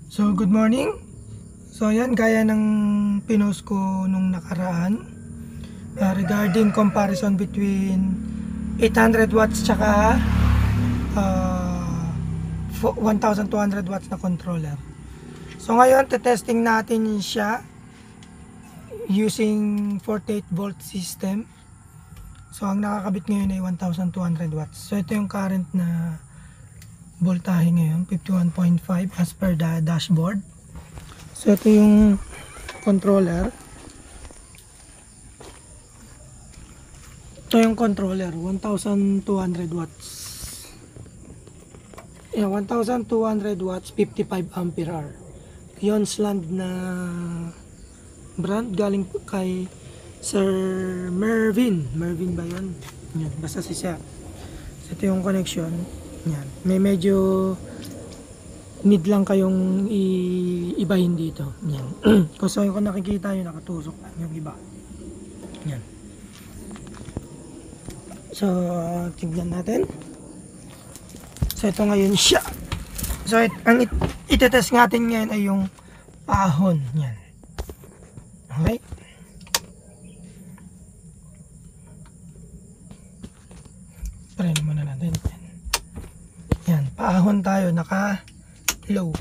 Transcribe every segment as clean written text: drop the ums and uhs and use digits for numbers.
So, good morning. So, yan, gaya ng pinost ko nung nakaraan regarding comparison between 800 watts tsaka 1200 watts na controller. So, ngayon, testing natin siya using 48 volt system. So, ang nakakabit ngayon ay 1200 watts. So, ito yung current na voltahe ngayon, 51.5 as per the dashboard. So ito yung controller. Ito yung controller, 1200 watts. Yeah, 1200 watts, 55 ampere hour. Yonsland na brand, galing kay Sir Mervin. Mervin ba yun? Yan, basta siya. So ito yung connection. Yan. May medyo need lang kayong ibahin dito. Yan. Kasi kung nakikita nyo, nakatusok lang yung iba. Yan. So, tignan natin. So, ito ngayon siya. So, ang itetest natin ngayon ay yung pahon. Yan. Okay? Try muna natin. Yan, paahon tayo, naka low.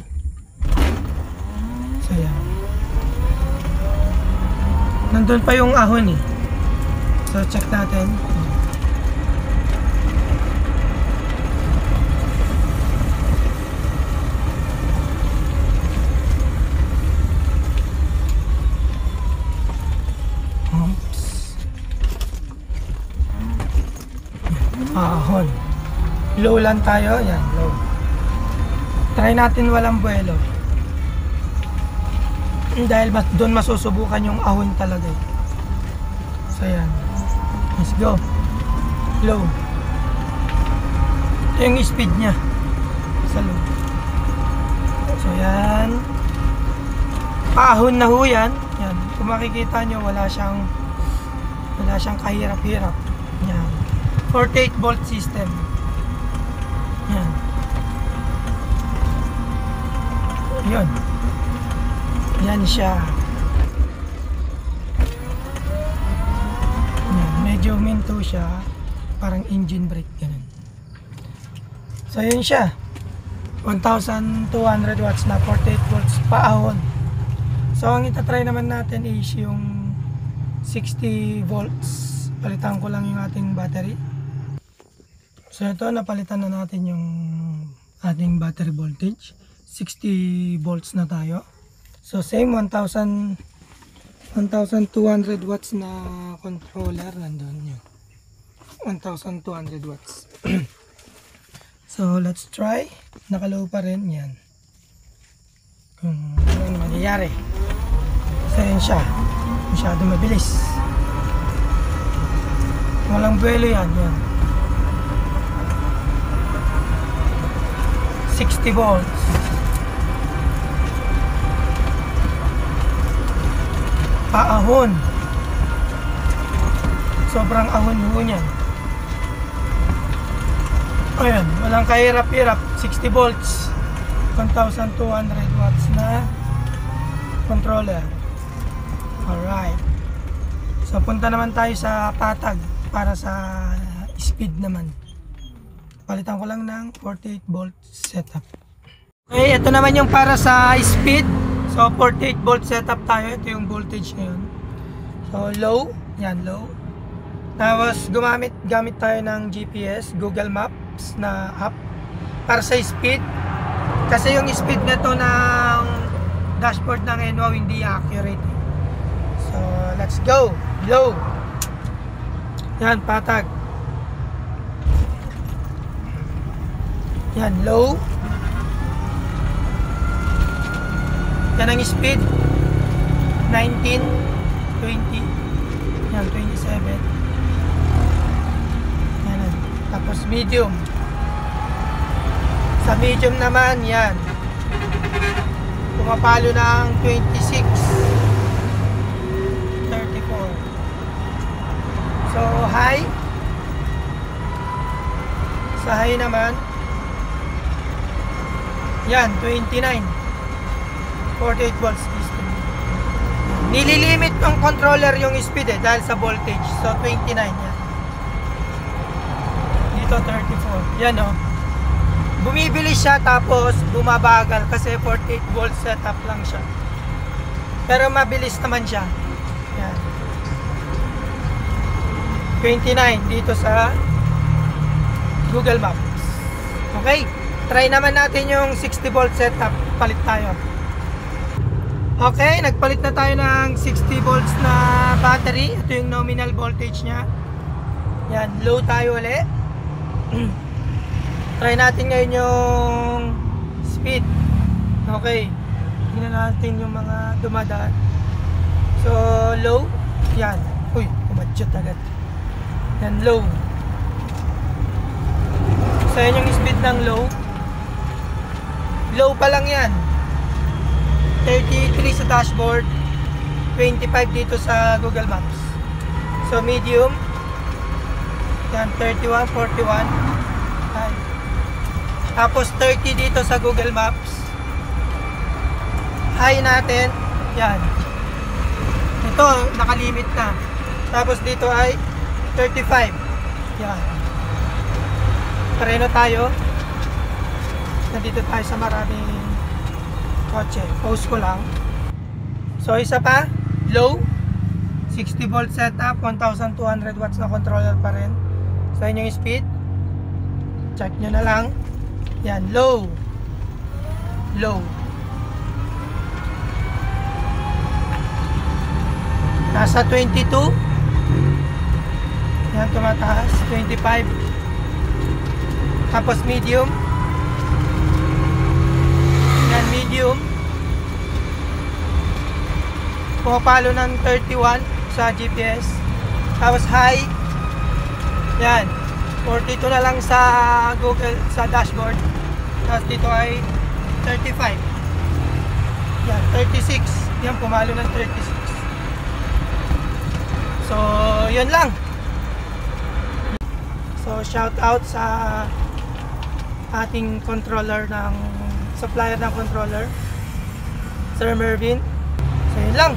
So yan. Nandun pa yung ahon eh. So check natin. Oops. Ahon. Low lang tayo, yan, low. Try natin walang buwelo. Dahil doon masusubukan yung ahon talaga. So yan. Let's go. Low. Ito yung speed niya. Sa low. So yan. Paahon na ho yan. Yan. Kung makikita nyo, wala siyang kahirap-hirap. Yan. 48 volt system. Yan. Yun. Yan siya. Yan. Medyo minto siya. Parang engine brake. Ganun. So yun siya. 1200 watts na 48 volts paahon. So ang itatry naman natin is yung 60 volts. Palitan ko lang yung ating battery. So ito, napalitan na natin yung ating battery voltage. 60 volts na tayo. So same 1200 watts na controller nandun yun. 1200 watts. So let's try. Nakalow pa rin yan. Kung ano mangyayari. So yun siya. Masyado mabilis. Walang buwelo yan. Yan. 60 volts. Paahon. Sobrang ahon ho niyan. Ayan, walang kahirap-hirap. 60 volts. 1200 watts na controller. Alright. So punta naman tayo sa patag para sa speed naman. Palitan ko lang ng 48 volt setup. Okay, ito naman yung para sa speed. So 48 volt setup tayo. Ito yung voltage ngayon. So low, yan low. Tapos gamit tayo ng GPS, Google Maps na app para sa speed. Kasi yung speed nito ng dashboard ng Enwa hindi accurate. So let's go. Low. Yan, patag. Yan, low. Yan ang speed. 19, 20. Yan, 27. Yan. Tapos medium. Sa medium naman, yan. Pumapalo ng 26. 34. So, high. Sa high naman, yan, 29. 48 volts piston. Nililimit ng controller yung speed dahil sa voltage. So 29 yan. Dito 34. Yan o. Bumibilis siya tapos bumabagal kasi 48 volts setup lang siya. Pero mabilis naman siya. Yan. 29 dito sa Google Maps. Okay. Try naman natin yung 60 volt setup. Palit tayo. Okay, nagpalit na tayo ng 60 volts na battery. Ito yung nominal voltage nya. Yan, low tayo ulit. Try natin ngayon yung speed. Okay. Tingnan natin yung mga dumadaan. So, low. Yan. Uy, umadyot agad. Yan, low. So, yan yung speed ng low. Low pa lang yan. 33 sa dashboard. 25 dito sa Google Maps. So, medium. Yan, 31, 41. Yan. Tapos 30 dito sa Google Maps. High natin. Yan. Ito, nakalimit na. Tapos dito ay 35. Yan. Pareno tayo. Nandito tayo sa maraming kotse. Pause ko lang. So, isa pa. Low. 60 volt setup. 1200 watts na controller pa rin. So, yun yung speed. Check nyo na lang. Yan, low. Low. Nasa 22. Yan, tumataas. 25. Tapos medium. Yan, medium. Pumapalo ng 31 sa GPS. Tapos high. Yan. 42 na lang sa Google, sa dashboard. Tapos dito ay 35. Yan, 36. Yan, pumalo ng 36. So, yun lang. So, shout out sa ating controller supplier ng controller, Sir Mervin. So, yun lang.